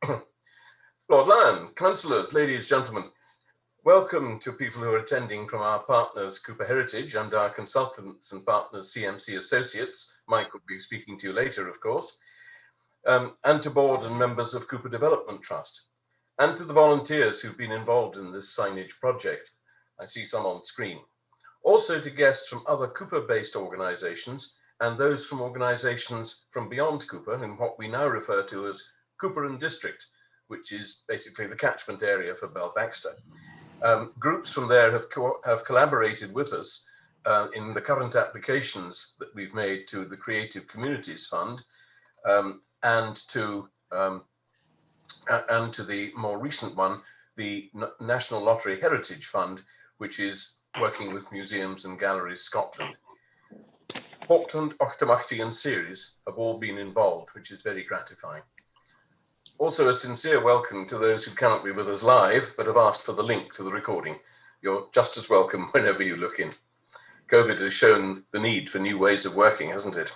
Lord Lyon, councillors, ladies, gentlemen, welcome to people who are attending from our partners Cupar Heritage and our consultants and partners CMC Associates. Mike will be speaking to you later, of course, and to board and members of Cupar Development Trust, and to the volunteers who've been involved in this signage project. I see some on screen. Also to guests from other Cupar-based organisations and those from organisations from beyond Cupar in what we now refer to as Cupar and District, which is basically the catchment area for Belbaxter. Groups from there have collaborated with us in the current applications that we've made to the Creative Communities Fund and to the more recent one, the National Lottery Heritage Fund, which is working with Museums and Galleries Scotland. Falkland, Ochtamachty and Ceres have all been involved, which is very gratifying. Also a sincere welcome to those who cannot be with us live, but have asked for the link to the recording. You're just as welcome whenever you look in. COVID has shown the need for new ways of working, hasn't it?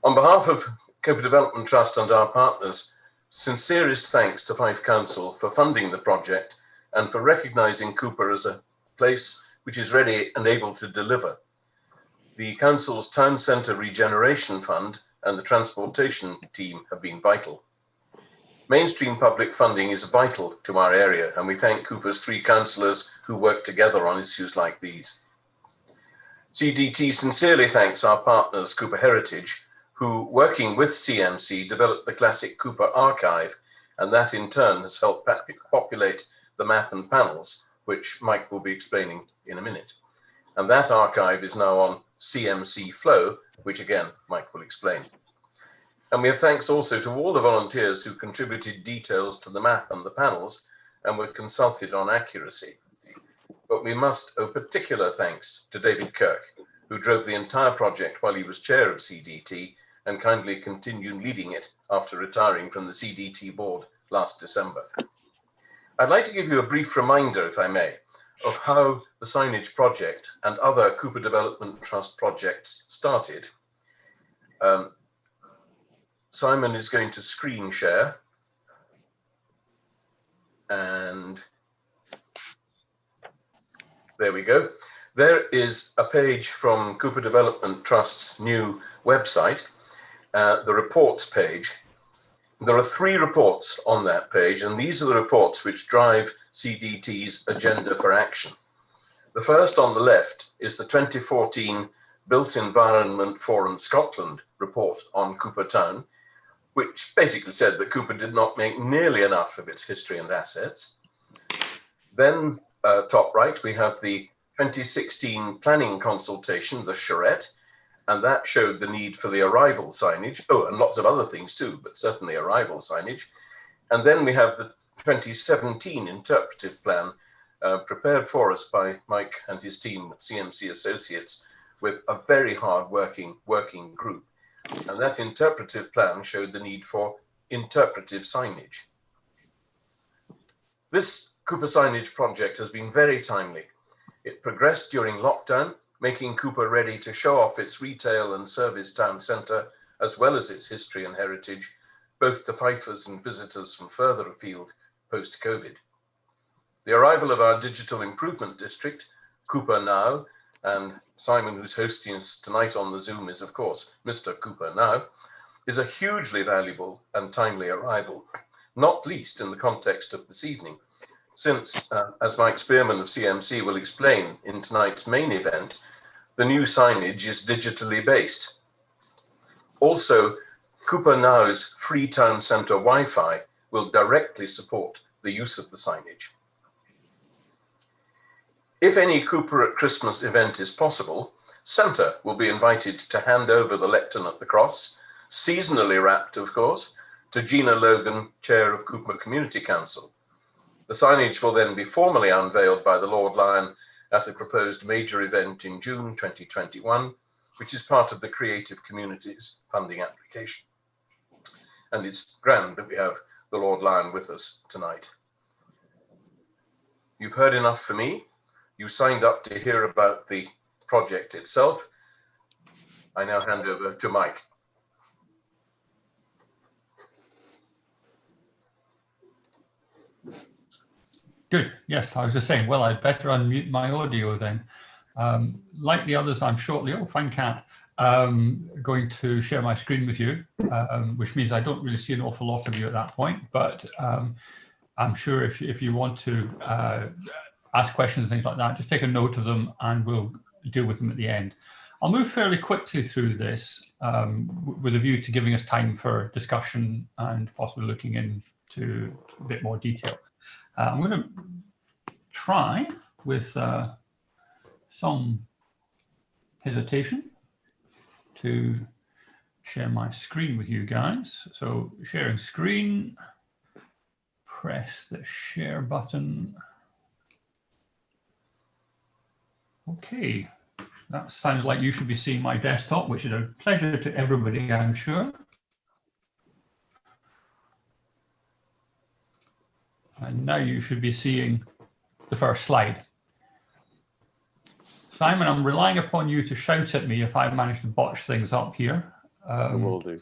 On behalf of Cupar Development Trust and our partners, sincerest thanks to Fife Council for funding the project and for recognising Cupar as a place which is ready and able to deliver. The Council's Town Centre Regeneration Fund and the transportation team have been vital. Mainstream public funding is vital to our area, and we thank Cupar's 3 councillors who work together on issues like these. CDT sincerely thanks our partners, Cupar Heritage, who, working with CMC, developed the classic Cupar archive, and that in turn has helped populate the map and panels, which Mike will be explaining in a minute. And that archive is now on CMC Flow, which again, Mike will explain. And we have thanks also to all the volunteers who contributed details to the map and the panels and were consulted on accuracy. But we must owe particular thanks to David Kirk, who drove the entire project while he was chair of CDT and kindly continued leading it after retiring from the CDT board last December. I'd like to give you a brief reminder, if I may, of how the signage project and other Cupar Development Trust projects started. Simon is going to screen share, and there we go. There is a page from Cupar Development Trust's new website, the reports page. There are 3 reports on that page, and these are the reports which drive CDT's agenda for action. The first on the left is the 2014 Built Environment Forum Scotland report on Cupar Town, which basically said that Cupar did not make nearly enough of its history and assets. Then, top right, we have the 2016 Planning Consultation, the charrette, and that showed the need for the arrival signage. Oh, and lots of other things too, but certainly arrival signage. And then we have the 2017 Interpretive Plan prepared for us by Mike and his team at CMC Associates with a very hard working group. And that interpretive plan showed the need for interpretive signage. This Cupar signage project has been very timely. It progressed during lockdown, making Cupar ready to show off its retail and service town centre, as well as its history and heritage, both to Fifers and visitors from further afield post-COVID. The arrival of our digital improvement district, Cupar Now, and Simon, who's hosting us tonight on the Zoom, is of course Mr. Cupar Now, is a hugely valuable and timely arrival, not least in the context of this evening, since, as Mike Spearman of CMC will explain in tonight's main event, the new signage is digitally based. Also, Cupar Now's free town centre Wi-Fi will directly support the use of the signage. If any Cupar at Christmas event is possible, Santa will be invited to hand over the lectern at the cross, seasonally wrapped, of course, to Gina Logan, Chair of Cupar Community Council. The signage will then be formally unveiled by the Lord Lyon at a proposed major event in June 2021, which is part of the Creative Communities funding application. And it's grand that we have the Lord Lyon with us tonight. You've heard enough for me. You signed up to hear about the project itself. I now hand over to Mike. Good. Yes, I was just saying, well, I'd better unmute my audio then. Like the others, I'm shortly, oh, fine cat, going to share my screen with you, which means I don't really see an awful lot of you at that point, but I'm sure if you want to ask questions and things like that, just take a note of them and we'll deal with them at the end. I'll move fairly quickly through this with a view to giving us time for discussion and possibly looking into a bit more detail. I'm going to try with some hesitation to share my screen with you guys. So sharing screen, press the share button. Okay, that sounds like you should be seeing my desktop, which is a pleasure to everybody, I'm sure. And now you should be seeing the first slide. Simon, I'm relying upon you to shout at me if I manage to botch things up here. I will do.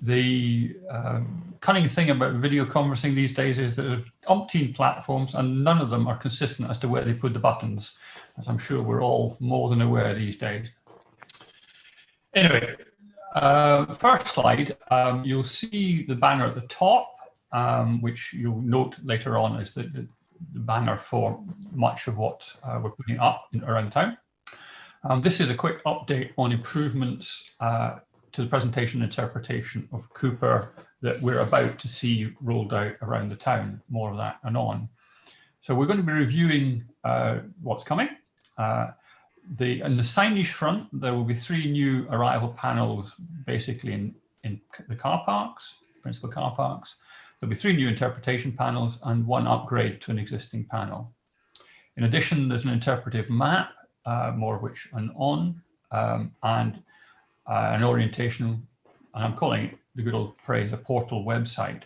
The cunning thing about video conferencing these days is that there's umpteen platforms and none of them are consistent as to where they put the buttons, as I'm sure we're all more than aware these days. Anyway, first slide, you'll see the banner at the top, which you'll note later on is the banner for much of what we're putting up around town. This is a quick update on improvements to the presentation and interpretation of Cupar that we're about to see rolled out around the town. More of that anon. So we're going to be reviewing what's coming. In the signage front, there will be 3 new arrival panels basically in the car parks, principal car parks. There'll be 3 new interpretation panels and 1 upgrade to an existing panel. In addition, there's an interpretive map, more of which on, and an orientation, and I'm calling it the good old phrase, a portal website,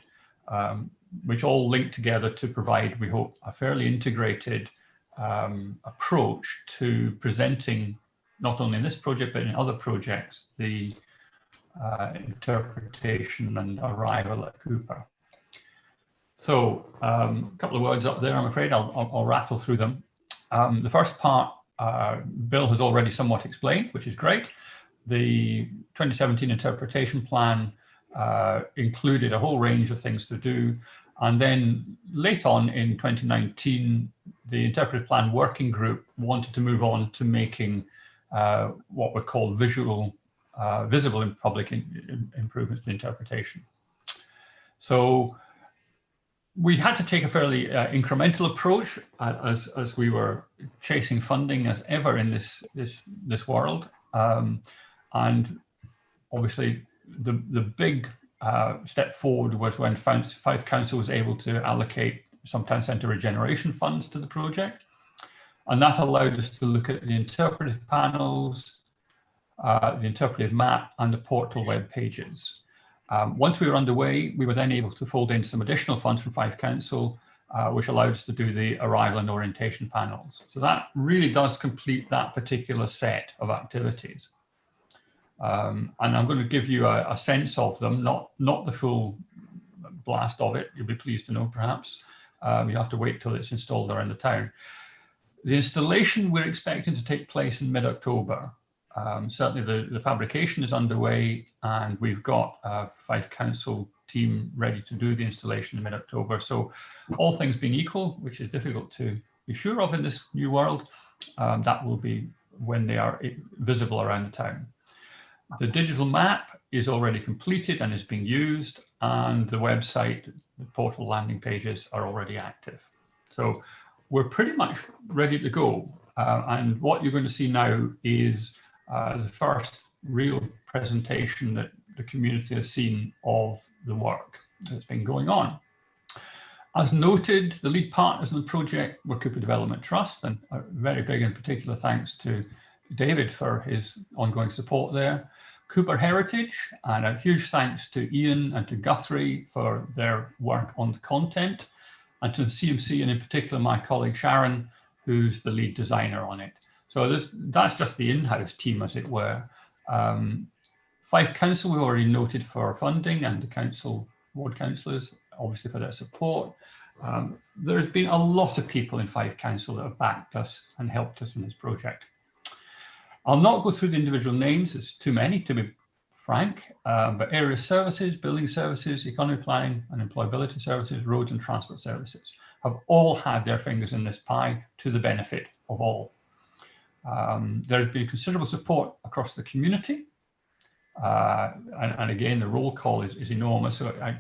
which all link together to provide, we hope, a fairly integrated approach to presenting, not only in this project, but in other projects, the interpretation and arrival at Cupar. So a couple of words up there, I'm afraid. I'll rattle through them. The first part, Bill has already somewhat explained, which is great. The 2017 interpretation plan included a whole range of things to do. And then late on in 2019, the interpretive plan working group wanted to move on to making what were called visible in public improvements to interpretation. So we had to take a fairly incremental approach as we were chasing funding as ever in this world. And obviously the big step forward was when Fife Council was able to allocate some town centre regeneration funds to the project. And that allowed us to look at the interpretive panels, the interpretive map and the portal web pages. Once we were underway, we were then able to fold in some additional funds from Fife Council, which allowed us to do the arrival and orientation panels. So that really does complete that particular set of activities. And I'm going to give you a sense of them, not the full blast of it. You'll be pleased to know, perhaps. You have to wait till it's installed around the town. The installation we're expecting to take place in mid-October. Certainly the fabrication is underway and we've got a Fife Council team ready to do the installation in mid-October. So all things being equal, which is difficult to be sure of in this new world, that will be when they are visible around the town. The digital map is already completed and is being used, and the website, the portal landing pages are already active. So we're pretty much ready to go. And what you're going to see now is the first real presentation that the community has seen of the work that's been going on. As noted, the lead partners in the project were Cupar Development Trust, and a very big and particular thanks to David for his ongoing support there. Cupar Heritage, and a huge thanks to Ian and to Guthrie for their work on the content, and to CMC, and in particular my colleague Sharon, who's the lead designer on it. So that's just the in-house team, as it were. Fife Council, we already noted for funding, and the council, ward councillors, obviously for their support. There's been a lot of people in Fife Council that have backed us and helped us in this project. I'll not go through the individual names, it's too many to be frank, but area services, building services, economy planning and employability services, roads and transport services have all had their fingers in this pie to the benefit of all. There's been considerable support across the community. And again, the roll call is enormous. So I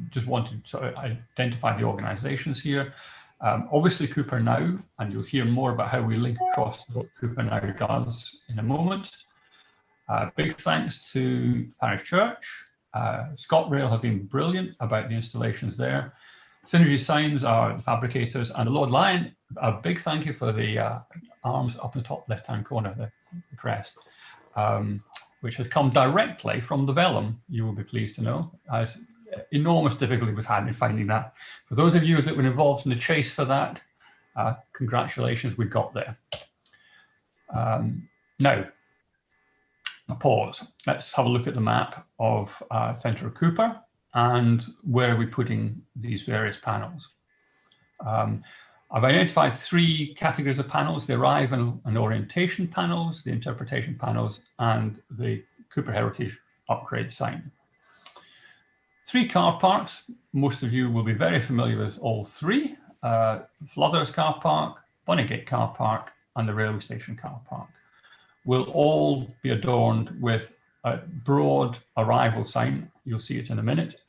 just wanted to sort of identify the organisations here. Obviously, Cupar Now, and you'll hear more about how we link across what Cupar Now does in a moment. Big thanks to Parish Church. ScotRail have been brilliant about the installations there. Synergy Signs are the fabricators, and the Lord Lion, a big thank you for the arms up in the top left-hand corner, the crest, which has come directly from the vellum, you will be pleased to know, as enormous difficulty was had in finding that. For those of you that were involved in the chase for that, congratulations, we got there. Now, a pause. Let's have a look at the map of Centre of Cupar and where are we putting these various panels. I've identified three categories of panels: the arrival and orientation panels, the interpretation panels, and the Cupar Heritage upgrade sign. Three car parks. Most of you will be very familiar with all three: Flothers Car Park, Bonnygate Car Park, and the railway station car park. Will all be adorned with a broad arrival sign. You'll see it in a minute.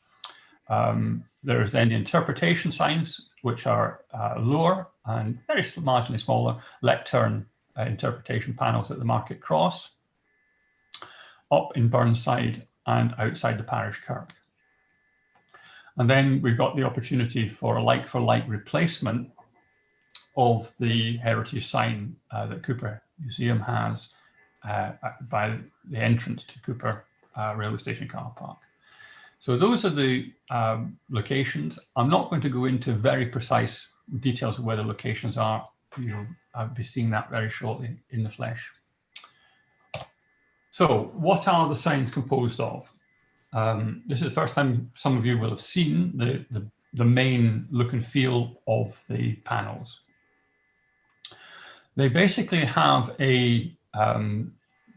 There's then the interpretation signs, which are lower and very marginally smaller lectern interpretation panels at the Market Cross, up in Burnside and outside the parish kirk. And then we've got the opportunity for a like-for-like replacement of the heritage sign that Cupar Museum has by the entrance to Cupar railway station car park. So those are the locations. I'm not going to go into very precise details of where the locations are. You'll be seeing that very shortly in the flesh. So what are the signs composed of? This is the first time some of you will have seen the main look and feel of the panels. They basically have a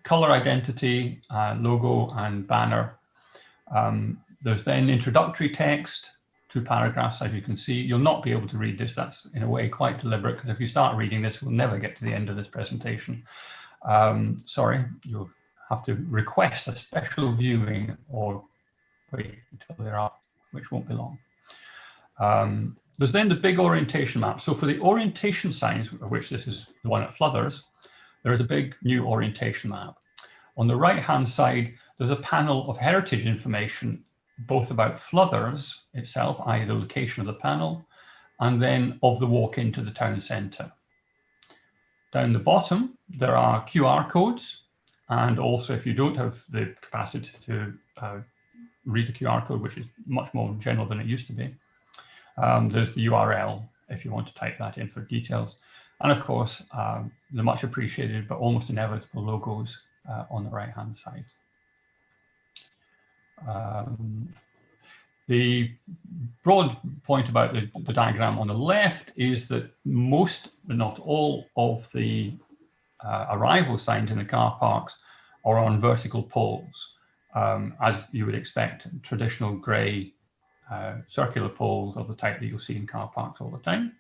color identity, logo and banner. There's then introductory text, 2 paragraphs, as you can see. You'll not be able to read this. That's in a way quite deliberate, because if you start reading this, we'll never get to the end of this presentation. Sorry, you'll have to request a special viewing or wait until they're up, which won't be long. There's then the big orientation map. So for the orientation signs, of which this is the one at Flothers, there is a big new orientation map. On the right-hand side, there's a panel of heritage information, both about Flothers itself, i.e. the location of the panel, and then of the walk into the town centre. Down the bottom, there are QR codes, and also if you don't have the capacity to read a QR code, which is much more general than it used to be, there's the URL if you want to type that in for details. And of course, the much appreciated but almost inevitable logos on the right-hand side. The broad point about the diagram on the left is that most, but not all, of the arrival signs in the car parks are on vertical poles, as you would expect, traditional grey circular poles of the type that you'll see in car parks all the time.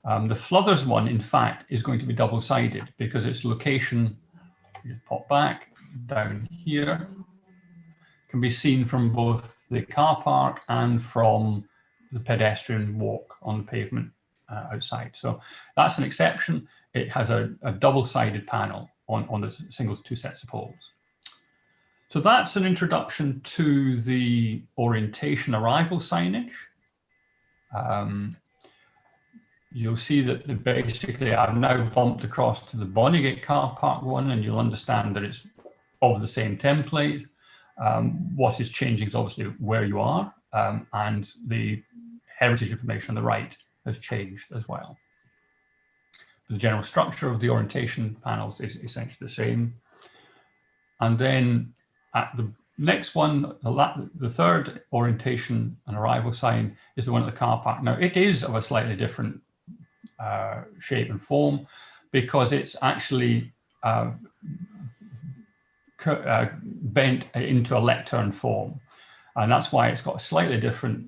The Flothers one, in fact, is going to be double-sided because its location, just pop back down here, can be seen from both the car park and from the pedestrian walk on the pavement outside. So that's an exception. It has a double-sided panel on the single 2 sets of poles. So that's an introduction to the orientation arrival signage. You'll see that basically I've now bumped across to the Bonnygate car park one, and you'll understand that it's of the same template. What is changing is obviously where you are, and the heritage information on the right has changed as well. The general structure of the orientation panels is essentially the same. And then at the Next one, the third orientation and arrival sign is the one at the car park. Now, it is of a slightly different shape and form because it's actually bent into a lectern form. And that's why it's got a slightly different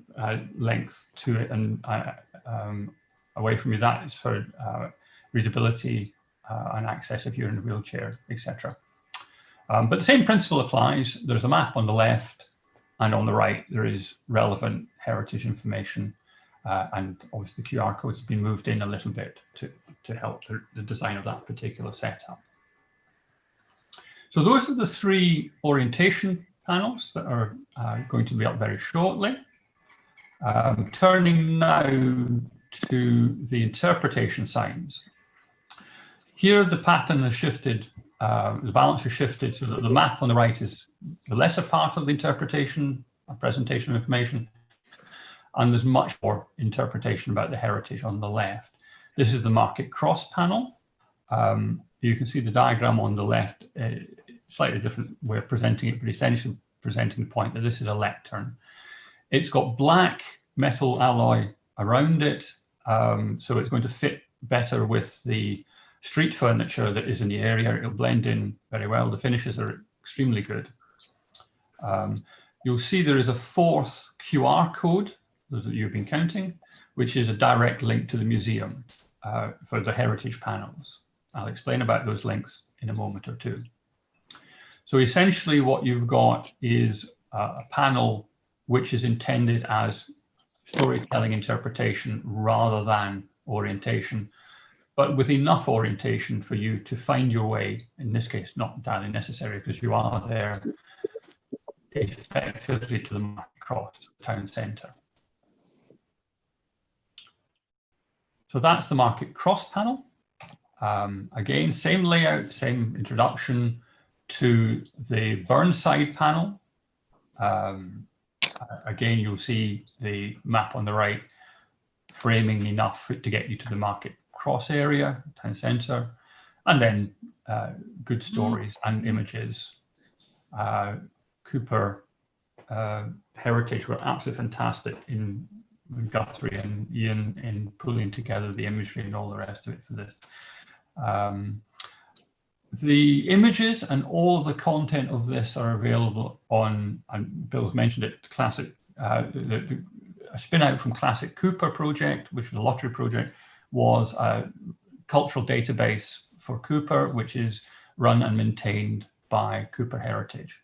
length to it. And away from you, that is for readability and access if you're in a wheelchair, etc. But the same principle applies. There's a map on the left, and on the right, there is relevant heritage information. And obviously the QR codes have been moved in a little bit to help the design of that particular setup. So those are the three orientation panels that are going to be up very shortly. Turning now to the interpretation signs. Here the pattern has shifted, the balance has shifted so that the map on the right is the lesser part of the interpretation, presentation of information, and there's much more interpretation about the heritage on the left. This is the market cross panel. You can see the diagram on the left, slightly different way of presenting it, but essentially presenting the point that this is a lectern. It's got black metal alloy around it, so it's going to fit better with the street furniture that is in the area. It'll blend in very well. The finishes are extremely good. You'll see there is a fourth QR code, those that you've been counting, which is a direct link to the museum for the heritage panels. I'll explain about those links in a moment or two. So essentially what you've got is a panel which is intended as storytelling interpretation rather than orientation, but with enough orientation for you to find your way, in this case, not entirely necessary because you are there effectively to the market cross town centre. So that's the market cross panel. Again, same layout, same introduction to the Burnside panel. Again, you'll see the map on the right framing enough to get you to the market cross area, town centre, and then good stories and images. Cupar Heritage were absolutely fantastic in Guthrie and Ian in pulling together the imagery and all the rest of it for this. The images and all of the content of this are available on, and Bill's mentioned it, classic, a spin out from Classic Cupar project, which was a lottery project, was a cultural database for Cupar, which is run and maintained by Cupar Heritage.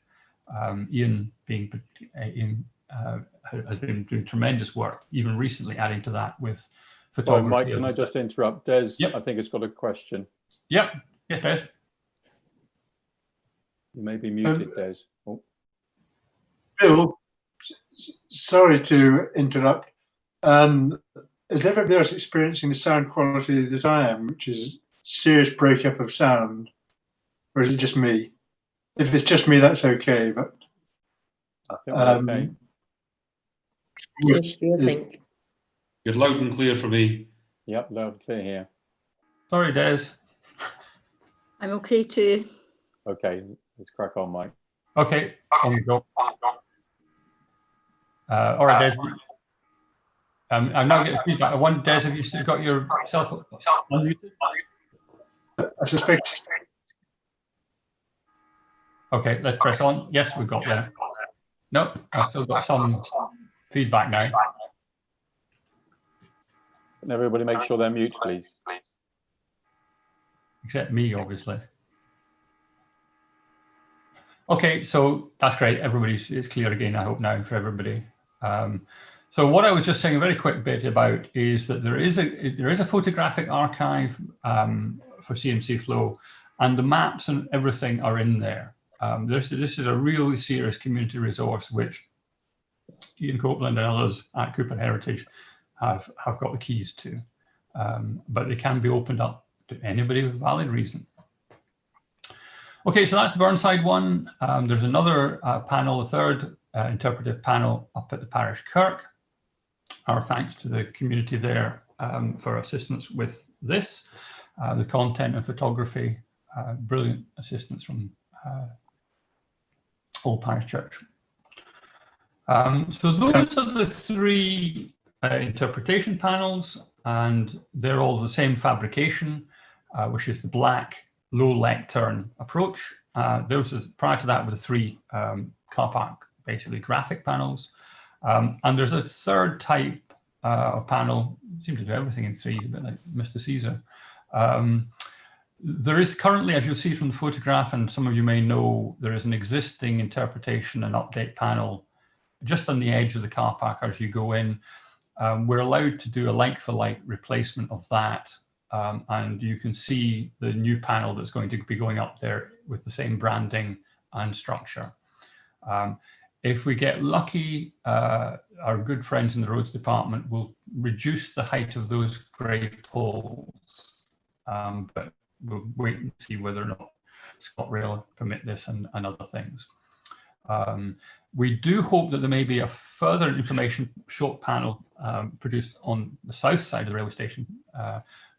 Ian has been doing tremendous work, even recently adding to that with photography. Mike, can I just interrupt? Des, yep. I think it's got a question. Yep. Yes, Des. You may be muted, Des. Oh. Bill, sorry to interrupt. Is everybody else experiencing the sound quality that I am, which is serious breakup of sound, or is it just me? If it's just me, that's okay. But I think we're okay. Yes, you think. You're loud and clear for me. Yep, loud and clear here. Sorry, Des. I'm okay too. Okay, let's crack on, Mike. Okay, on you go. All right, Des. I'm now getting feedback. One, Des, have you still got yourself unmuted? I suspect. Okay, let's press on. Yes, we've got there. No, I've still got some feedback now. Can everybody make sure they're mute, please? Except me, obviously. Okay, so that's great. It's clear again, I hope now for everybody. So what I was just saying a very quick bit about is that there is a photographic archive for CMC Flow, and the maps and everything are in there. This is a really serious community resource which Ian Copeland and others at Cupar Heritage have got the keys to, but they can be opened up to anybody with valid reason. Okay, so that's the Burnside one. There's another panel, a third interpretive panel up at the parish kirk. Our thanks to the community there for assistance with this, the content and photography, brilliant assistance from Old Parish Church. So those are the three interpretation panels, and they're all the same fabrication, which is the black low lectern approach. Prior to that were the three car park, basically graphic panels. And there's a third type of panel, seem to do everything in threes, a bit like Mr. Caesar. There is currently, as you'll see from the photograph, and some of you may know, there is an existing interpretation and update panel just on the edge of the car park as you go in. We're allowed to do a like-for-like replacement of that. And you can see the new panel that's going to be going up there with the same branding and structure. If we get lucky, our good friends in the roads department will reduce the height of those grey poles. But we'll wait and see whether or not ScotRail permit this and other things. We do hope that there may be a further information short panel produced on the south side of the railway station.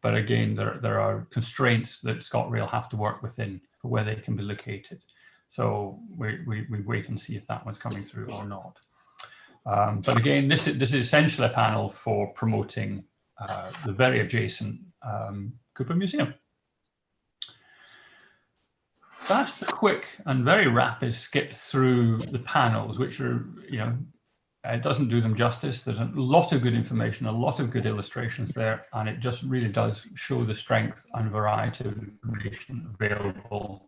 But again, there are constraints that ScotRail have to work within for where they can be located. So we wait and see if that one's coming through or not. But again, this is essentially a panel for promoting the very adjacent Cupar Museum. That's the quick and very rapid skip through the panels, which are, it doesn't do them justice. There's a lot of good information, a lot of good illustrations there, and it just really does show the strength and variety of information available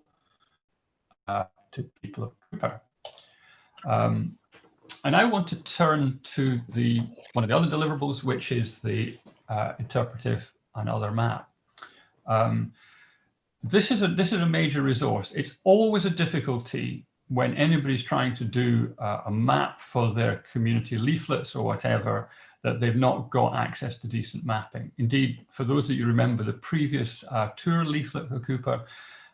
to people of Cupar. And I want to turn to one of the other deliverables, which is the interpretive and other map. This is a major resource. It's always a difficulty when anybody's trying to do a map for their community leaflets or whatever, that they've not got access to decent mapping. Indeed, for those that you remember the previous tour leaflet for Cupar,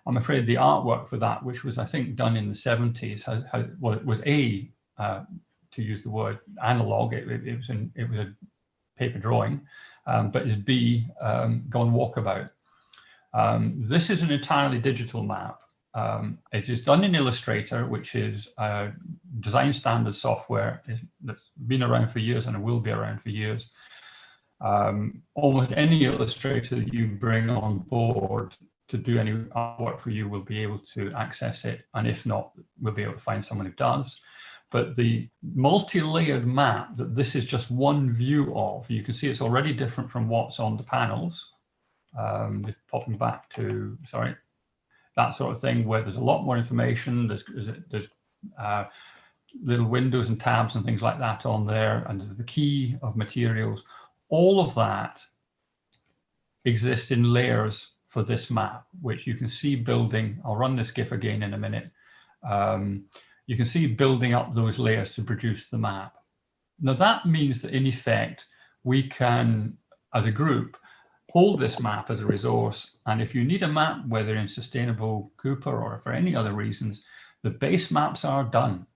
I'm afraid the artwork for that, which was I think done in the 70s, it was to use the word analog. It was a paper drawing, but is B, gone walkabout. This is an entirely digital map. It is done in Illustrator, which is design standard software that's been around for years and it will be around for years. Almost any illustrator that you bring on board to do any artwork for you will be able to access it. And if not, we'll be able to find someone who does. But the multi-layered map that this is just one view of, you can see it's already different from what's on the panels. Just popping back to, sorry, that sort of thing where there's a lot more information. There's little windows and tabs and things like that on there, and there's the key of materials. All of that exists in layers for this map, which you can see building. I'll run this GIF again in a minute. You can see building up those layers to produce the map. Now that means that in effect, we can, as a group, hold this map as a resource. And if you need a map, whether in sustainable Cupar or for any other reasons, the base maps are done.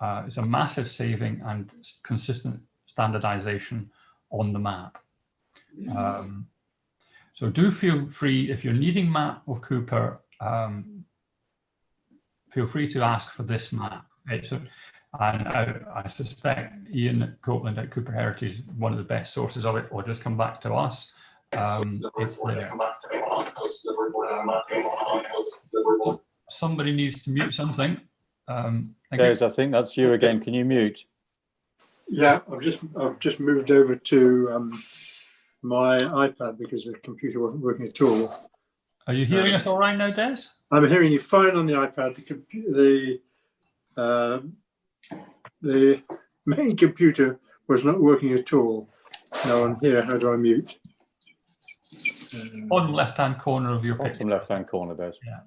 It's a massive saving and consistent standardization on the map. So do feel free, if you're needing map of Cupar, feel free to ask for this map. And I suspect Ian Copeland at Cupar Heritage is one of the best sources of it, or just come back to us. It's there. Somebody needs to mute something. Des, I think that's you again. Can you mute? Yeah, I've just moved over to my iPad because the computer wasn't working at all. Are you hearing us all right now, Des? I'm hearing you fine on the iPad. The main computer was not working at all. Now I'm here. How do I mute? Bottom left-hand corner of your picture. Bottom left-hand corner, Des. Yeah.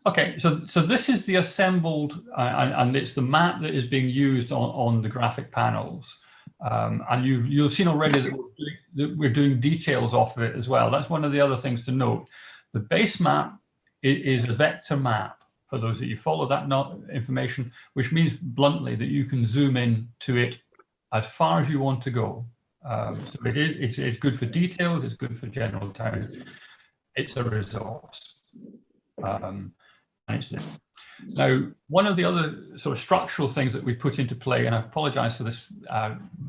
Okay, so this is the assembled, and it's the map that is being used on the graphic panels. And you've seen already that we're doing details off of it as well. That's one of the other things to note. The base map is a vector map, for those that you follow that information, which means bluntly that you can zoom in to it as far as you want to go. So it's good for details, it's good for general town. It's a resource. manage this. Now, one of the other sort of structural things that we've put into play, and I apologize for this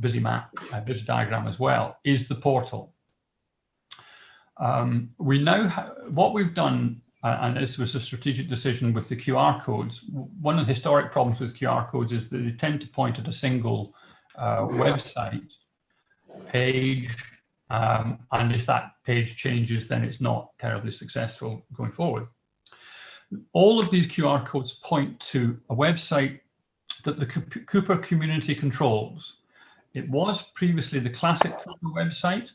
busy map, busy diagram as well, is the portal. We now what we've done, and this was a strategic decision with the QR codes. One of the historic problems with QR codes is that they tend to point at a single website page, and if that page changes, then it's not terribly successful going forward. All of these QR codes point to a website that the Cupar community controls. It was previously the classic Cupar website,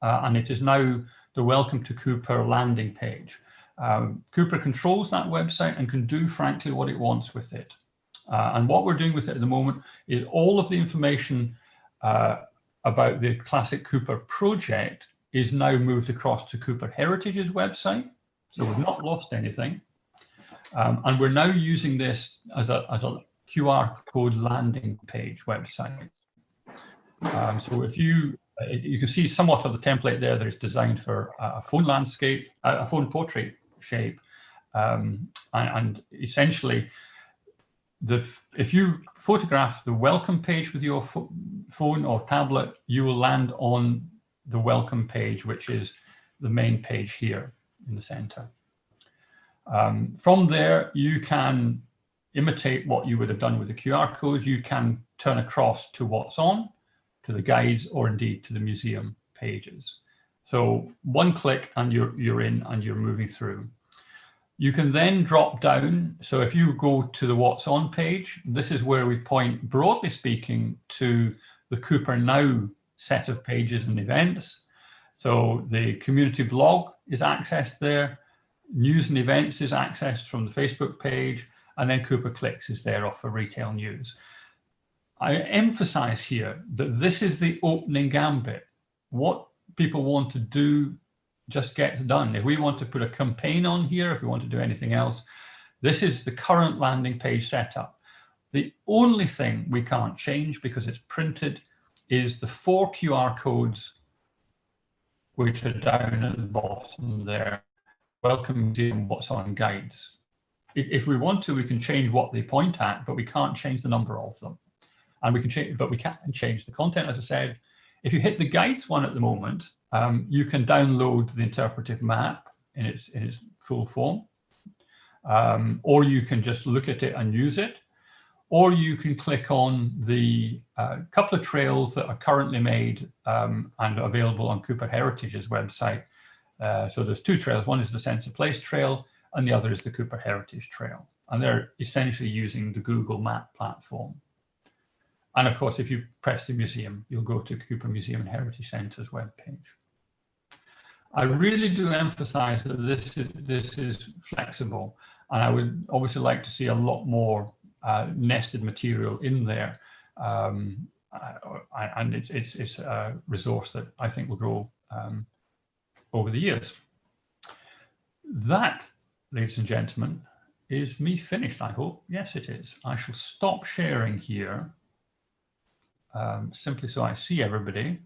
and it is now the Welcome to Cupar landing page. Cupar controls that website and can do, frankly, what it wants with it. And what we're doing with it at the moment is all of the information about the classic Cupar project is now moved across to Cupar Heritage's website. So we've not lost anything. And we're now using this as a QR code landing page website. So if you can see somewhat of the template there that is designed for a phone landscape, a phone portrait shape. And essentially, if you photograph the welcome page with your phone or tablet, you will land on the welcome page, which is the main page here in the center. From there, you can imitate what you would have done with the QR codes. You can turn across to what's on, to the guides, or indeed to the museum pages. So one click and you're in and you're moving through. You can then drop down. So if you go to the what's on page, this is where we point, broadly speaking, to the Cupar Now set of pages and events. So the community blog is accessed there. News and events is accessed from the Facebook page, and then Cupar Clicks is there off for retail news. I emphasize here that this is the opening gambit. What people want to do just gets done. If we want to put a campaign on here, if we want to do anything else, this is the current landing page setup. The only thing we can't change because it's printed is the 4 QR codes which are down at the bottom there. Welcome Museum, what's on guides. If we want to, we can change what they point at, but we can't change the number of them. And we can change, but we can't change the content, as I said. If you hit the guides one at the moment, you can download the interpretive map in its full form, or you can just look at it and use it, or you can click on the couple of trails that are currently made and available on Cupar Heritage's website. So there's 2 trails. One is the Sense of Place trail, and the other is the Cupar Heritage trail. And they're essentially using the Google Map platform. And of course, if you press the museum, you'll go to Cupar Museum and Heritage Centre's webpage. I really do emphasize that this is flexible, and I would obviously like to see a lot more nested material in there. And it's a resource that I think will grow over the years. That, ladies and gentlemen, is me finished, I hope. Yes, it is. I shall stop sharing here, simply so I see everybody.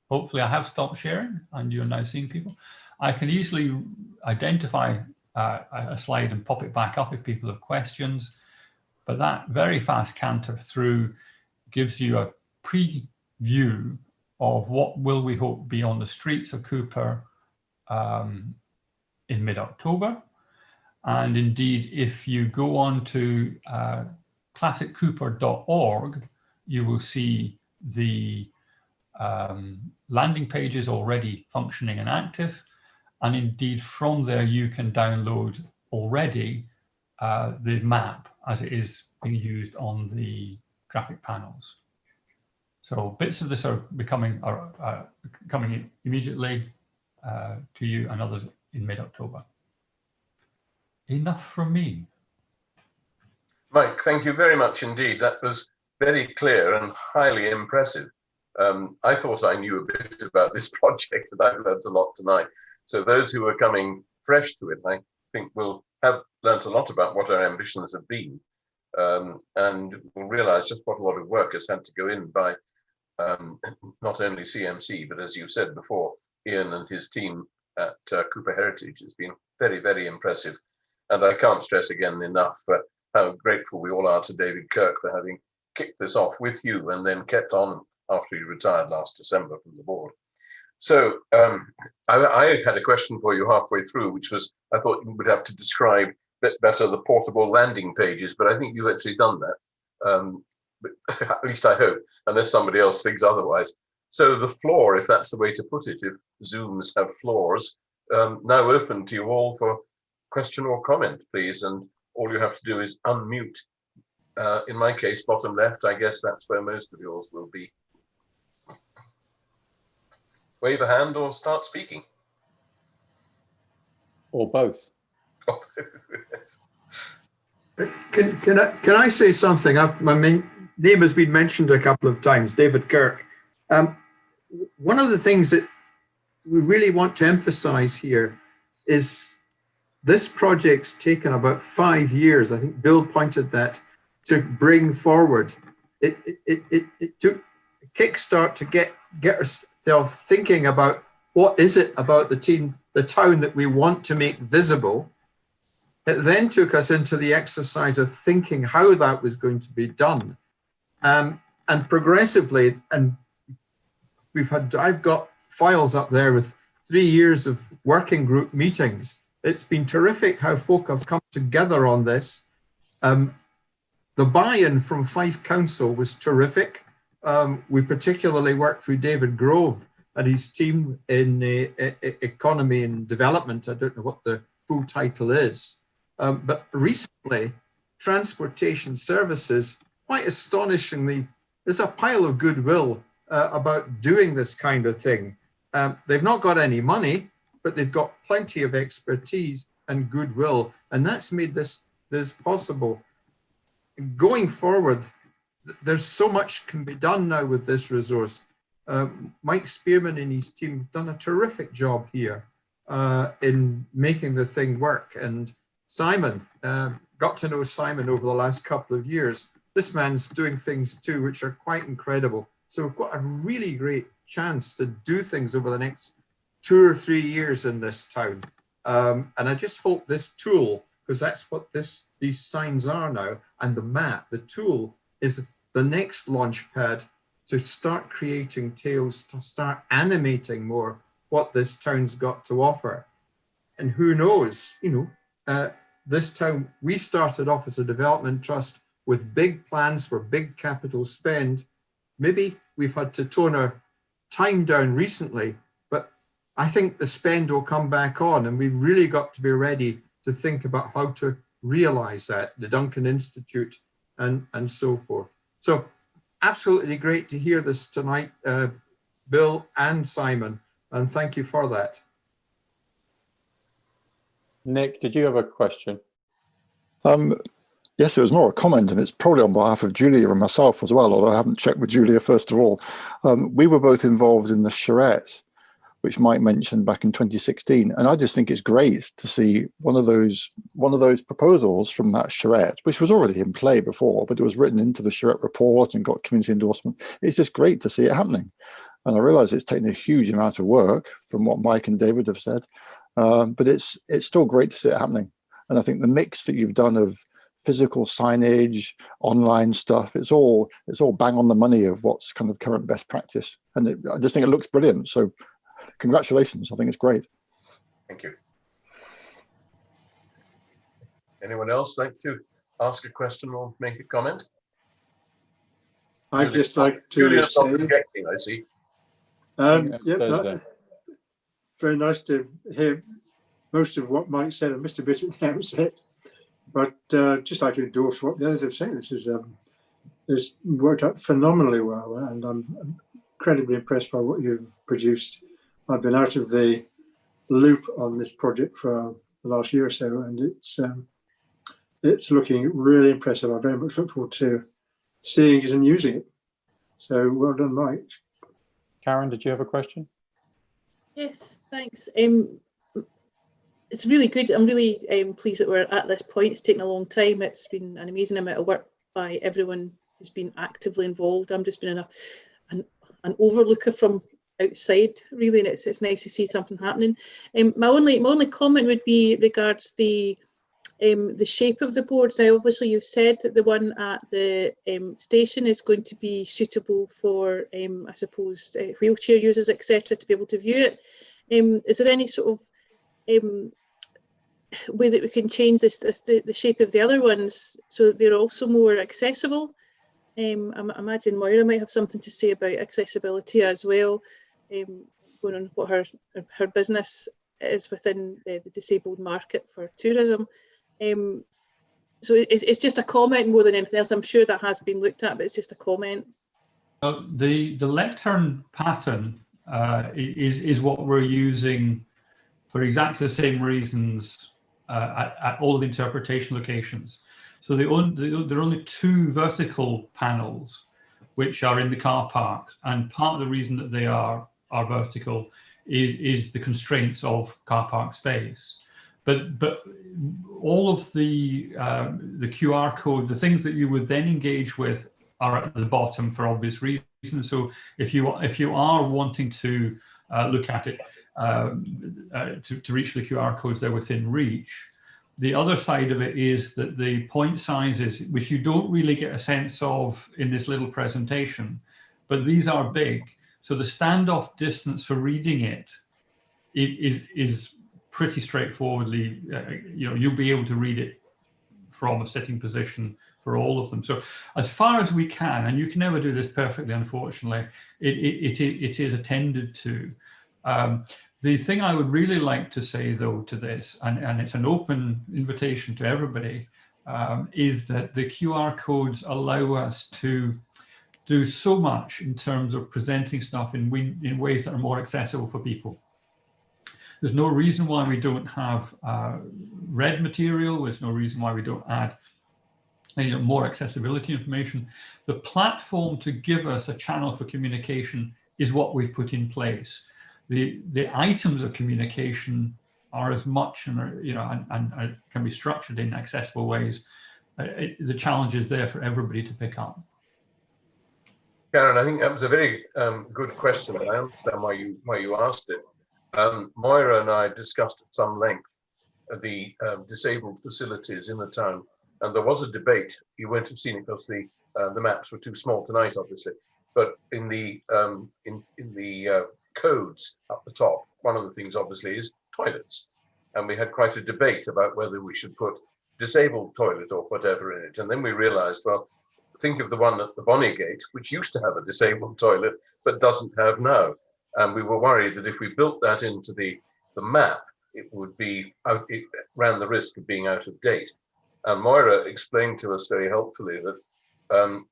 Hopefully I have stopped sharing and you're now seeing people. I can easily identify a slide and pop it back up if people have questions, but that very fast canter through gives you a preview of what will we hope be on the streets of Cupar in mid-October. And indeed, if you go on to classiccupar.org, you will see the landing pages already functioning and active. And indeed, from there, you can download already the map as it is being used on the graphic panels. So bits of this are coming immediately to you, and others in mid-October. Enough from me. Mike, thank you very much indeed. That was very clear and highly impressive. I thought I knew a bit about this project, and I've learned a lot tonight. So those who are coming fresh to it, I think will have learnt a lot about what our ambitions have been, and will realise just what a lot of work has had to go in by not only CMC, but as you said before, Ian and his team at Cupar Heritage has been very, very impressive. And I can't stress again enough how grateful we all are to David Kirk for having kicked this off with you and then kept on after you retired last December from the board. So I had a question for you halfway through, which was, I thought you would have to describe a bit better the portable landing pages, but I think you've actually done that. But at least I hope, unless somebody else thinks otherwise. So the floor, if that's the way to put it, if Zooms have floors, now open to you all for question or comment, please. And all you have to do is unmute. In my case, bottom left, I guess that's where most of yours will be. Wave a hand or start speaking. Or both. Oh, yes. Can I say something? My name has been mentioned a couple of times, David Kirk. One of the things that we really want to emphasize here is this project's taken about 5 years. I think Bill pointed that to bring forward. It took a kickstart to get ourselves thinking about what is it about the town that we want to make visible. It then took us into the exercise of thinking how that was going to be done. And progressively, and I've got files up there with 3 years of working group meetings. It's been terrific how folk have come together on this. The buy-in from Fife Council was terrific. We particularly worked through David Grove and his team in economy and development. I don't know what the full title is. But recently, transportation services, quite astonishingly, there's a pile of goodwill about doing this kind of thing. They've not got any money, but they've got plenty of expertise and goodwill, and that's made this possible. Going forward, there's so much can be done now with this resource. Mike Spearman and his team have done a terrific job here in making the thing work. And Simon, got to know Simon over the last couple of years. This man's doing things too, which are quite incredible. So we've got a really great chance to do things over the next 2 or 3 years in this town. And I just hope this tool, because that's what these signs are now, and the map, the tool is the next launch pad to start creating tales, to start animating more what this town's got to offer. And who knows, this town, we started off as a development trust with big plans for big capital spend. Maybe we've had to tone our time down recently, but I think the spend will come back on, and we've really got to be ready to think about how to realize that, the Duncan Institute and so forth. So absolutely great to hear this tonight, Bill and Simon, and thank you for that. Nick, did you have a question? Yes, it was more a comment, and it's probably on behalf of Julia and myself as well, although I haven't checked with Julia first of all. We were both involved in the charrette, which Mike mentioned back in 2016, and I just think it's great to see one of those proposals from that charrette, which was already in play before, but it was written into the charrette report and got community endorsement. It's just great to see it happening, and I realise it's taken a huge amount of work from what Mike and David have said, but it's still great to see it happening. And I think the mix that you've done of physical signage, online stuff, it's all bang on the money of what's kind of current best practice, and I just think it looks brilliant. So congratulations, I think it's great. Thank you. Anyone else like to ask a question or make a comment? I'd just like to Julia's not say, projecting, I see. Very nice to hear most of what Mike said and Mr. Bishop now said, but just like to endorse what the others have said. This is worked out phenomenally well, and I'm incredibly impressed by what you've produced. I've been out of the loop on this project for the last year or so, and it's looking really impressive. I very much look forward to seeing it and using it. So well done, Mike. Karen, did you have a question? Yes, thanks. It's really good. I'm really pleased that we're at this point. It's taken a long time. It's been an amazing amount of work by everyone who's been actively involved. I'm just been an overlooker from outside, really, and it's nice to see something happening. My only comment would be regards the the shape of the board. Now, obviously, you've said that the one at the station is going to be suitable for, I suppose, wheelchair users, etc., to be able to view it. Is there any sort of way that we can change the shape of the other ones so that they're also more accessible? I imagine Moira might have something to say about accessibility as well, going on what her business is within the disabled market for tourism. So it's just a comment more than anything else. I'm sure that has been looked at, but it's just a comment. The lectern pattern is what we're using for exactly the same reasons at all the interpretation locations. So there are only 2 vertical panels which are in the car parks, and part of the reason that they are vertical is the constraints of car park space. But all of the QR code, the things that you would then engage with, are at the bottom for obvious reasons. So if you are wanting to look at it to reach the QR codes, they're within reach. The other side of it is that the point sizes, which you don't really get a sense of in this little presentation, but these are big. So the standoff distance for reading it is pretty straightforwardly, you'll be able to read it from a sitting position for all of them. So as far as we can, and you can never do this perfectly, unfortunately, it is attended to. The thing I would really like to say, though, to this, and it's an open invitation to everybody, is that the QR codes allow us to do so much in terms of presenting stuff in ways that are more accessible for people. There's no reason why we don't have red material. There's no reason why we don't add more accessibility information. The platform to give us a channel for communication is what we've put in place. The items of communication are as much and can be structured in accessible ways. The challenge is there for everybody to pick up. Karen, I think that was a very good question. I understand why you asked it. Moira and I discussed at some length the disabled facilities in the town, and there was a debate. You won't have seen it because the maps were too small tonight, obviously. But in the codes up the top, one of the things obviously is toilets, and we had quite a debate about whether we should put disabled toilet or whatever in it. And then we realised, well, think of the one at the Bonnygate, which used to have a disabled toilet but doesn't have now. And we were worried that if we built that into the map, it would be it ran the risk of being out of date. And Moira explained to us very helpfully that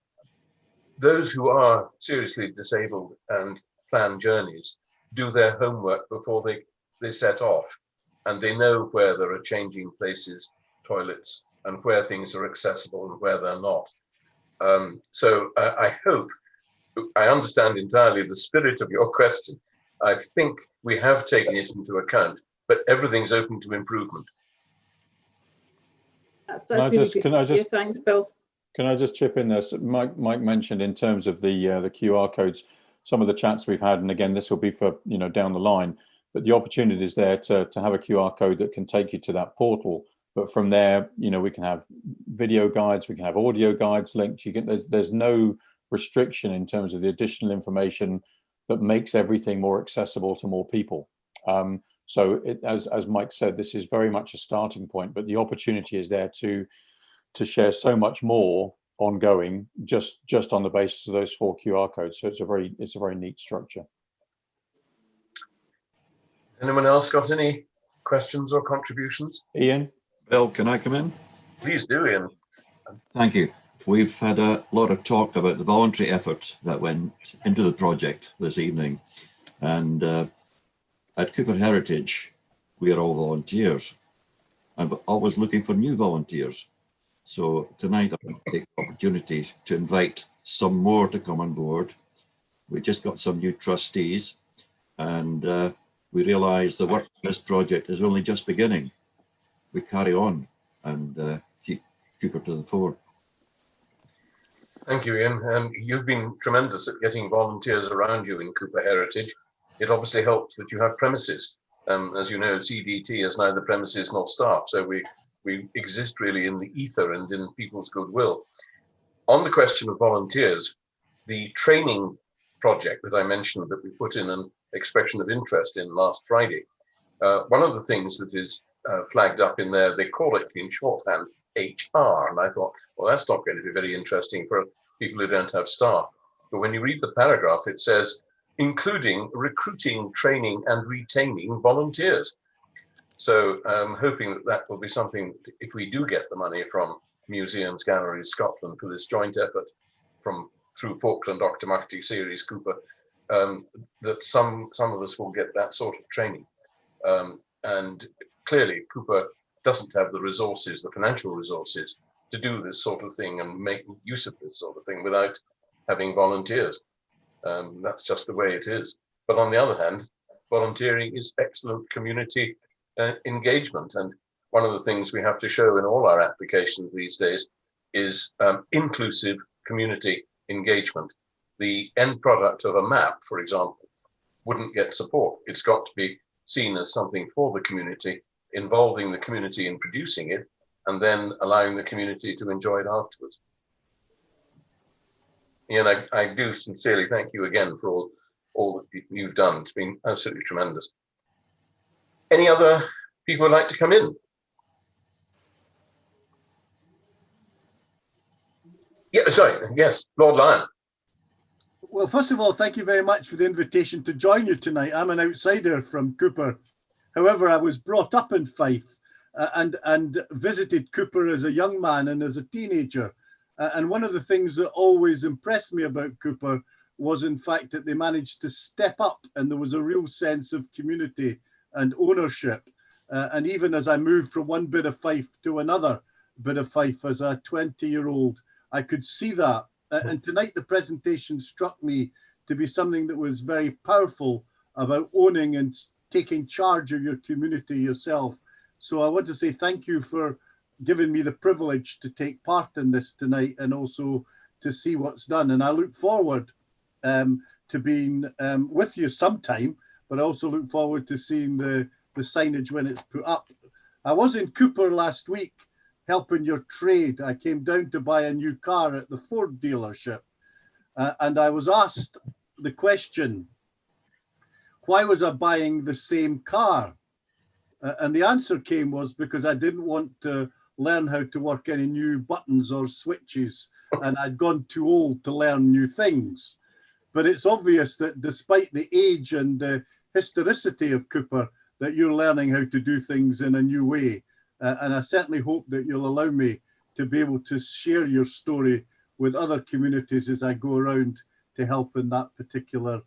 those who are seriously disabled and plan journeys do their homework before they set off, and they know where there are changing places, toilets, and where things are accessible and where they're not. So I hope, I understand entirely the spirit of your question. I think we have taken it into account, but everything's open to improvement. Thanks, Bill. Can I just chip in there? So Mike mentioned in terms of the QR codes, some of the chats we've had, and again, this will be for down the line, but the opportunity is there to have a QR code that can take you to that portal. But from there, we can have video guides, we can have audio guides linked. There's no restriction in terms of the additional information that makes everything more accessible to more people. So as Mike said, this is very much a starting point, but the opportunity is there to share so much more ongoing, just on the basis of those 4 QR codes. So it's a very neat structure. Anyone else got any questions or contributions? Ian? Bill, can I come in? Please do, Ian. Thank you. We've had a lot of talk about the voluntary effort that went into the project this evening. And at Cupar Heritage, we are all volunteers. I'm always looking for new volunteers. So tonight I want to take the opportunity to invite some more to come on board. We just got some new trustees, and we realise the work on this project is only just beginning. We carry on and keep Cupar to the fore. Thank you, Ian. You've been tremendous at getting volunteers around you in Cupar Heritage. It obviously helps that you have premises. As you know, CDT has neither premises nor staff, so we We exist really in the ether and in people's goodwill. On the question of volunteers, the training project that I mentioned that we put in an expression of interest in last Friday, one of the things that is flagged up in there, they call it in shorthand HR. And I thought, well, that's not going to be very interesting for people who don't have staff. But when you read the paragraph, it says, including recruiting, training and retaining volunteers. So I'm hoping that that will be something, if we do get the money from Museums, Galleries Scotland for this joint effort through Falkland Octomacty Series Cupar, that some of us will get that sort of training. And clearly Cupar doesn't have the resources, the financial resources, to do this sort of thing and make use of this sort of thing without having volunteers. That's just the way it is. But on the other hand, volunteering is excellent community engagement. And one of the things we have to show in all our applications these days is inclusive community engagement. The end product of a map, for example, wouldn't get support. It's got to be seen as something for the community, involving the community in producing it, and then allowing the community to enjoy it afterwards. Ian, I do sincerely thank you again for all that you've done. It's been absolutely tremendous. Any other people would like to come in? Yeah, sorry, yes, Lord Lyon. Well, first of all, thank you very much for the invitation to join you tonight. I'm an outsider from Cupar. However, I was brought up in Fife and visited Cupar as a young man and as a teenager. And one of the things that always impressed me about Cupar was, in fact, that they managed to step up and there was a real sense of community and ownership. And even as I moved from one bit of Fife to another bit of Fife as a 20-year-old, I could see that. And tonight the presentation struck me to be something that was very powerful about owning and taking charge of your community yourself. So I want to say thank you for giving me the privilege to take part in this tonight and also to see what's done. And I look forward to being with you sometime, but I also look forward to seeing the signage when it's put up. I was in Cupar last week helping your trade. I came down to buy a new car at the Ford dealership and I was asked the question, why was I buying the same car? And the answer came was because I didn't want to learn how to work any new buttons or switches and I'd gone too old to learn new things. But it's obvious that despite the age and the historicity of Cupar, that you're learning how to do things in a new way. And I certainly hope that you'll allow me to be able to share your story with other communities as I go around to help in that particular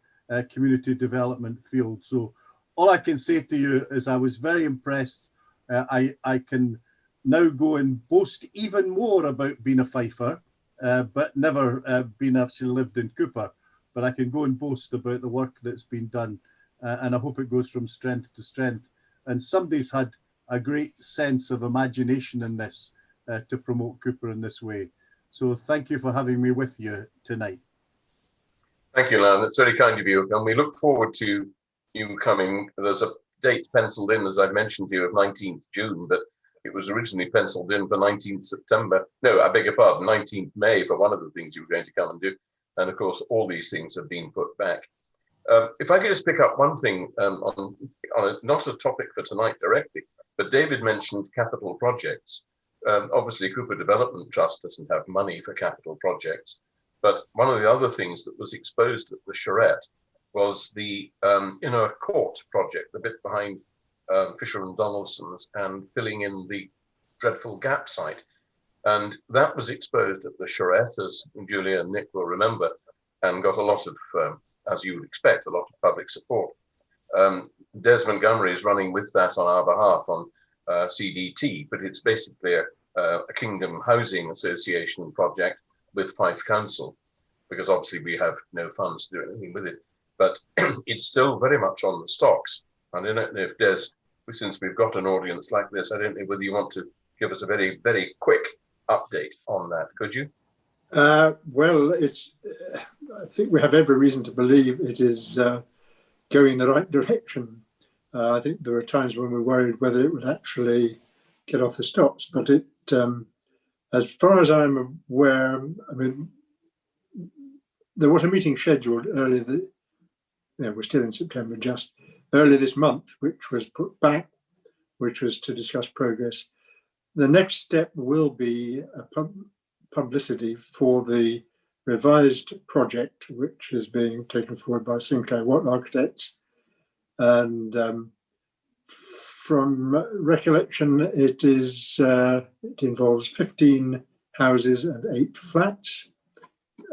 community development field. So all I can say to you is I was very impressed. I can now go and boast even more about being a Fifer, but never been actually lived in Cupar. But I can go and boast about the work that's been done. And I hope it goes from strength to strength. And somebody's had a great sense of imagination in this to promote Cupar in this way. So thank you for having me with you tonight. Thank you, Lan. It's very kind of you. And we look forward to you coming. There's a date penciled in, as I've mentioned to you, of 19th June, but it was originally penciled in for 19th September. No, I beg your pardon, 19th May for one of the things you were going to come and do. And of course, all these things have been put back. If I could just pick up one thing on not a topic for tonight directly, but David mentioned capital projects. Obviously, Cupar Development Trust doesn't have money for capital projects, but one of the other things that was exposed at the charrette was the inner court project, the bit behind Fisher and Donaldson's and filling in the dreadful gap site. And that was exposed at the charrette, as Julia and Nick will remember, and got a lot of, as you would expect, a lot of public support. Des Montgomery is running with that on our behalf on CDT, but it's basically a Kingdom Housing Association project with Fife Council, because obviously we have no funds to do anything with it. But it's still very much on the stocks. And I don't know if Des, since we've got an audience like this, I don't know whether you want to give us a very, very quick update on that, could you? Well, I think we have every reason to believe it is going in the right direction. I think there were times when we worried whether it would actually get off the stops. But it, as far as I'm aware, I mean, there was a meeting scheduled earlier. We're still in September, just earlier this month, which was put back, which was to discuss progress. The next step will be a publicity for the revised project, which is being taken forward by Sinclair Watt Architects. And from recollection, it involves 15 houses and 8 flats.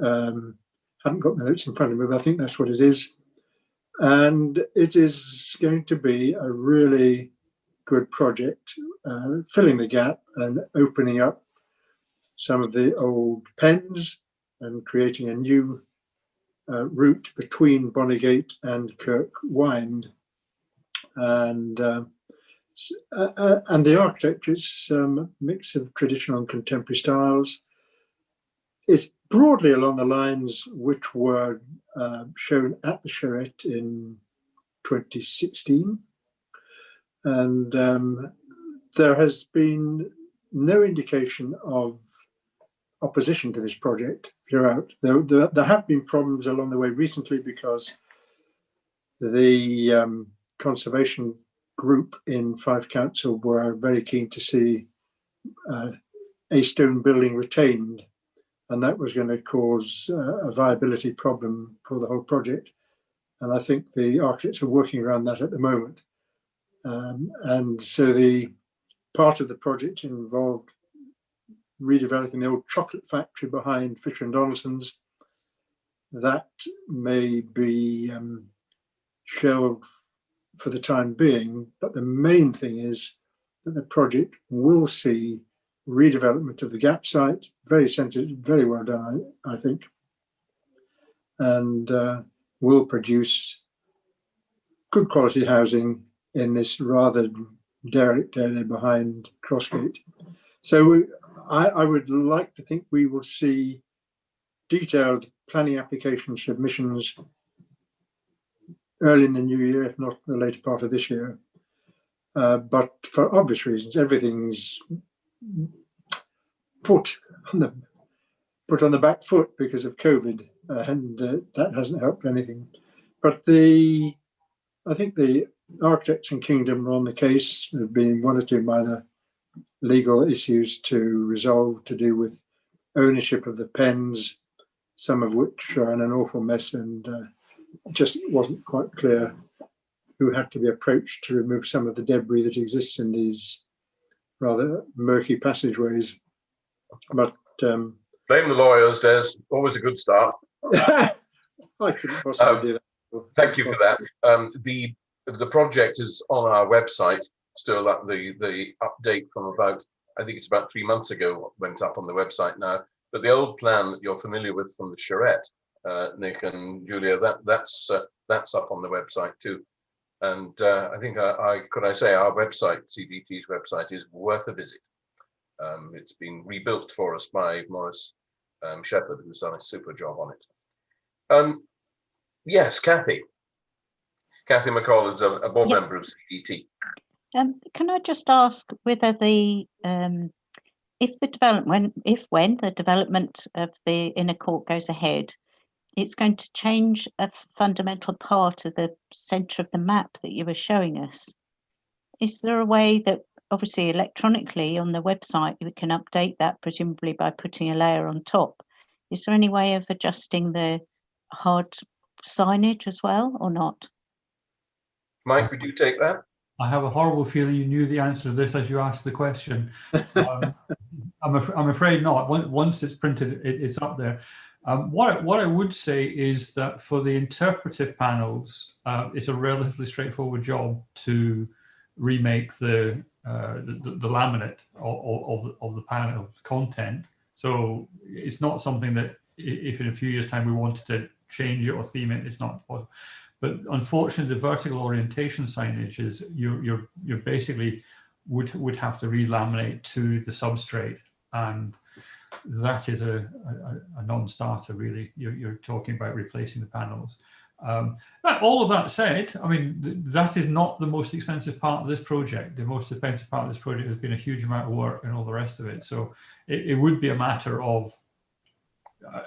Haven't got the notes in front of me, but I think that's what it is. And it is going to be a really good project, filling the gap and opening up some of the old pens and creating a new route between Bonnygate and Kirk Wynd. And the architecture is a mix of traditional and contemporary styles. It's broadly along the lines which were shown at the charrette in 2016. And there has been no indication of opposition to this project throughout. There have been problems along the way recently because the conservation group in Fife Council were very keen to see a stone building retained, and that was going to cause a viability problem for the whole project. And I think the architects are working around that at the moment. And so the part of the project involved redeveloping the old chocolate factory behind Fisher and Donaldson's. That may be shelved for the time being, but the main thing is that the project will see redevelopment of the gap site, very sensitive, very well done, I think, and will produce good quality housing in this rather derelict area behind Crossgate. So I would like to think we will see detailed planning application submissions early in the new year, if not the later part of this year. But for obvious reasons, everything's put on the back foot because of COVID, and that hasn't helped anything. But I think the architects in Kingdom are on the case. There have been one or two minor legal issues to resolve to do with ownership of the pens, some of which are in an awful mess, and just wasn't quite clear who had to be approached to remove some of the debris that exists in these rather murky passageways. But blame the lawyers, Des. Always a good start. I couldn't possibly do that. Thank you for that. The project is on our website. Still, the update from about, I think it's about 3 months ago, went up on the website now. But the old plan that you're familiar with from the charrette, Nick and Julia, that's up on the website too. And I think could I say our website, CDT's website, is worth a visit. It's been rebuilt for us by Maurice Shepherd, who's done a super job on it. Yes, Kathy McCall is a board member of CDT. Can I just ask whether when the development of the inner court goes ahead, it's going to change a fundamental part of the centre of the map that you were showing us? Is there a way that, obviously electronically on the website, we can update that, presumably by putting a layer on top? Is there any way of adjusting the hard signage as well, or not? Mike, would you take that? I have a horrible feeling you knew the answer to this as you asked the question. I'm afraid not. Once it's printed, it's up there. What I would say is that for the interpretive panels, it's a relatively straightforward job to remake the laminate of the panel content. So it's not something that, if in a few years' time we wanted to change it or theme it, it's not possible. But unfortunately, the vertical orientation signage is you're basically would have to relaminate to the substrate, and that is a non-starter really. You're talking about replacing the panels. All of that said, I mean, that is not the most expensive part of this project. The most expensive part of this project has been a huge amount of work and all the rest of it. So it would be a matter of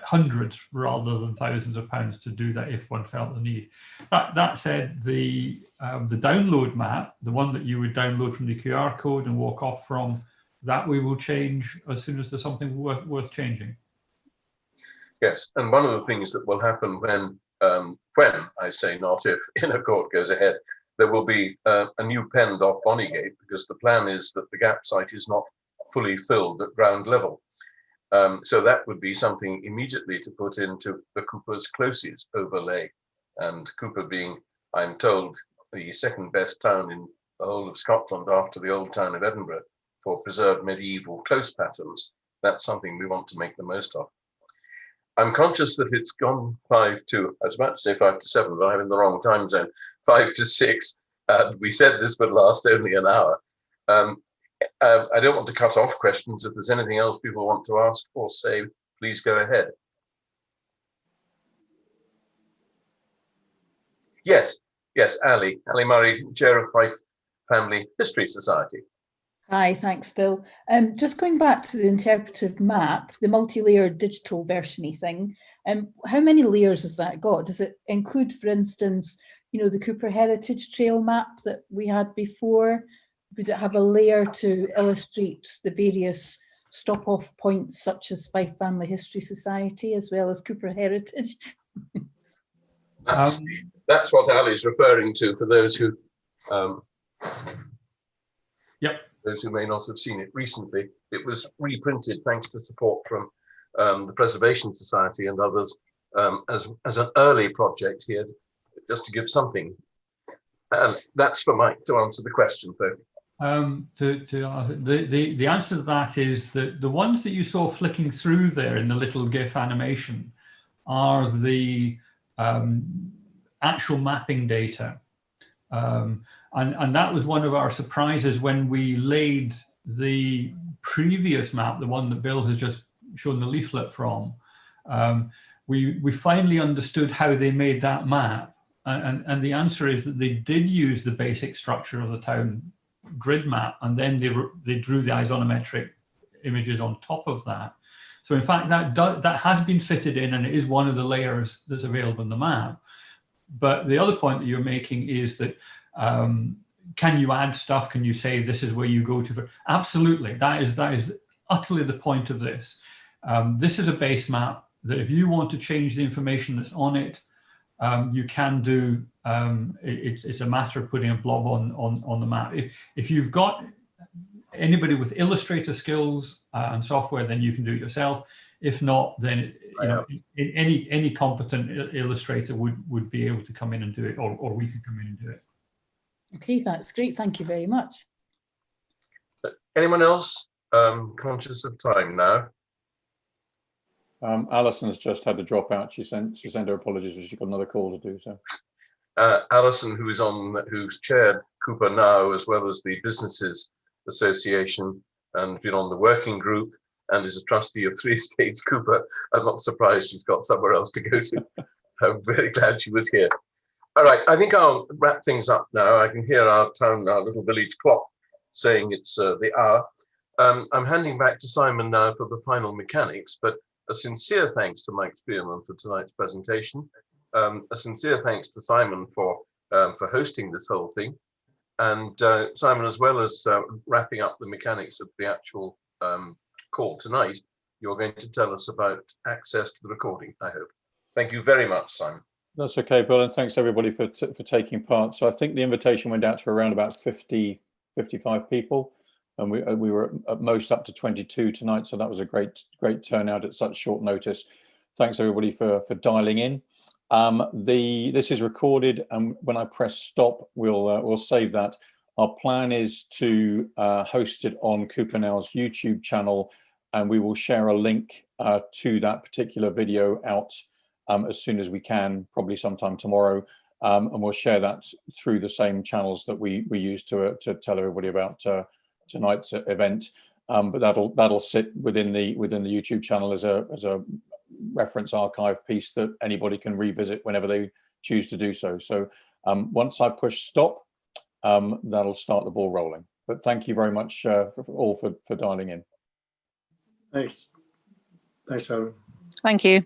hundreds rather than thousands of pounds to do that if one felt the need. That said, the download map, the one that you would download from the QR code and walk off from, that we will change as soon as there's something worth changing. Yes, and one of the things that will happen when I say not if, Inner Court goes ahead, there will be a new pend off Bonnygate, because the plan is that the gap site is not fully filled at ground level. So that would be something immediately to put into the Cupars Closes overlay, and Cupar being, I'm told, the second best town in the whole of Scotland after the old town of Edinburgh for preserved medieval close patterns. That's something we want to make the most of. I'm conscious that it's gone 5 to, I was about to say 5 to 7, but I'm in the wrong time zone, 5 to 6. We said this would last only an hour. I don't want to cut off questions. If there's anything else people want to ask or say, please go ahead. Yes, Ali Murray, Chair of Fife Family History Society. Hi, thanks, Bill. Just going back to the interpretive map, the multi-layered digital versiony thing, how many layers has that got? Does it include, for instance, the Cupar Heritage Trail map that we had before? Would it have a layer to illustrate the various stop-off points, such as Fife Family History Society, as well as Cupar Heritage? That's what Ali's referring to, for those who those who may not have seen it recently. It was reprinted thanks to support from the Preservation Society and others as an early project here, just to give something. And that's for Mike to answer the question, though. The answer to that is that the ones that you saw flicking through there in the little GIF animation are the actual mapping data. And that was one of our surprises when we laid the previous map, the one that Bill has just shown the leaflet from. We finally understood how they made that map. And the answer is that they did use the basic structure of the town grid map, and then they drew the isometric images on top of that. So in fact, that has been fitted in, and it is one of the layers that's available in the map. But the other point that you're making is that can you add stuff? Can you say this is where you go to? Absolutely, that is utterly the point of this. This is a base map that if you want to change the information that's on it, you can do. It's a matter of putting a blob on the map. If you've got anybody with Illustrator skills and software, then you can do it yourself. If not, then any competent illustrator would be able to come in and do it, or we can come in and do it. Okay, that's great. Thank you very much. Anyone else conscious of time now? Alison's just had to drop out. She sent her apologies, but she's got another call to do. So, Alison, who's chaired Cupar now, as well as the Businesses Association, and been on the working group, and is a trustee of 3 Estates Cupar. I'm not surprised she's got somewhere else to go to. I'm very glad she was here. All right, I think I'll wrap things up now. I can hear our little village clock saying it's the hour. I'm handing back to Simon now for the final mechanics, but a sincere thanks to Mike Spearman for tonight's presentation. A sincere thanks to Simon for hosting this whole thing. And Simon, as well as wrapping up the mechanics of the actual call tonight, you're going to tell us about access to the recording, I hope. Thank you very much, Simon. That's okay, Bill, and thanks everybody for taking part. So I think the invitation went out to around about 50, 55 people, and we were at most up to 22 tonight. So that was a great turnout at such short notice. Thanks everybody for dialing in. This is recorded, and when I press stop, we'll save that. Our plan is to host it on Cupar Now's YouTube channel, and we will share a link to that particular video out as soon as we can, probably sometime tomorrow, and we'll share that through the same channels that we use to tell everybody about tonight's event. But that'll sit within the YouTube channel as a reference archive piece that anybody can revisit whenever they choose to do so. So once I push stop, that'll start the ball rolling. But thank you very much all for dialing in. Thanks. Thanks, Alan. Thank you.